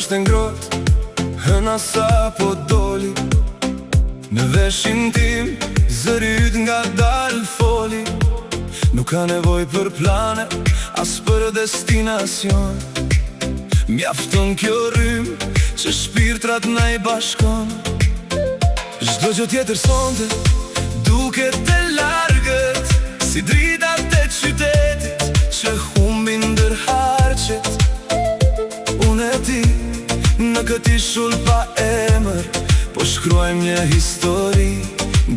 është e ngrohtë, hëna sa po doli. Në veshin tim, zëri yt nga dalë foli. Nuk ka nevoj për plane, as për destinacion. Mjafton kjo rrymë, që shpirtrat na i bashkon. Çdo gjë tjetër sonte, duket e largët, si dritat e qytetit, që humbin ndër harqet. Unë e ti, në këti shull pa emër, po shkruajmë një histori,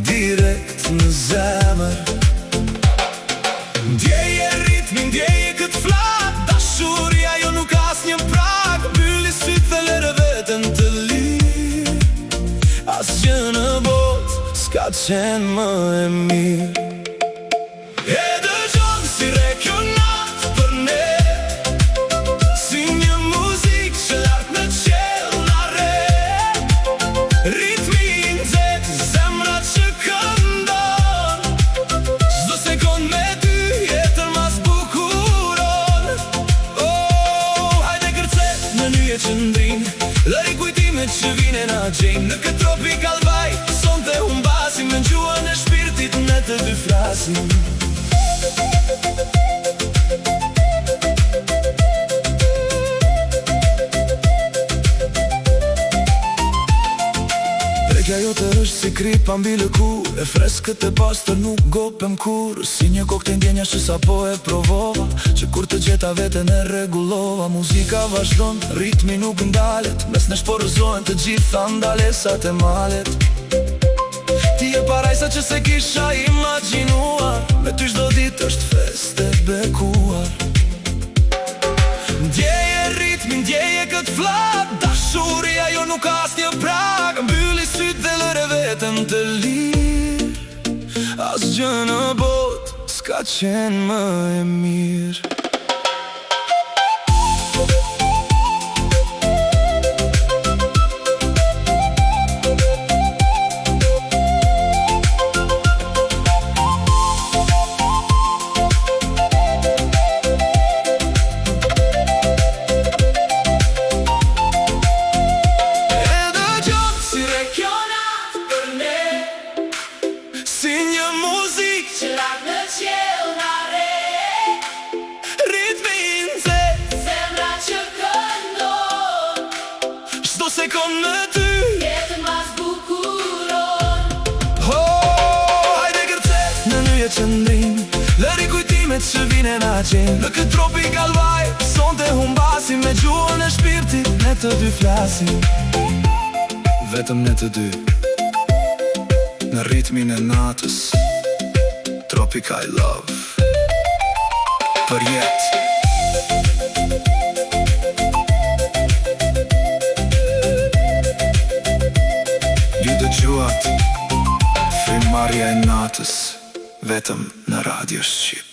direkt në zemër. Ndjeje ritmi, ndjeje këtë flak, dashuria jo nuk as një prag. Mbyli sytë dhe lere veten të lirë, asgjë në botë s'ka qenë më e mirë. E dëgjon si rekjonat për ne, si një muzik që lart në qell na re. Ritmi i nxehtë, zemra që këndon, çdo sekond me ty jetën ma zbukuron. Oh, hajde kërcet në nyje që ndrin, dhe rikujtimet që vine na gjejnë. Në këtë tropikal vibe, sonte humbasim, në gjuhën e shpirtit ne të dy flasim. Prekja jote është si kripa mbi lëkurë, e freskët e pastër nuk gopem kur. Si një kokte ndjenja që sa po e provova, që kur të gjeta veten e rregullova. Muzika vazhdon, ritmi nuk ndalet, mes nesh po rrëzohen të gjitha ndalesat e malet. Ti e parajsa që se kisha imagjinuar, me ty çdo ditë është fest e bekuar. Ndjeje ritmi, ndjeje këtë flak, dashuria jo nuk as një prag. Mbyli sytë dhe lëre veten të lirë, asgjë në botë s'ka qenë më e mirë. Si një muzik që lart në qell na re. Ritmi i nxehtë, zemra që këndon, çdo sekond me ty jetën ma zbukuron. Oh, hajde kërcet në nyje që ndrin, dhe rikujtimet që vine na gjejnë. Në këtë tropikal vibe, sonte humbasim, me gjuhën e shpirtit ne të dy flasim. Vetëm ne të dy, në ritmin e natës, Tropical Love për jetë. Ju dëgjuat Frymëmarrja e natës, vetëm në Radio Shqip.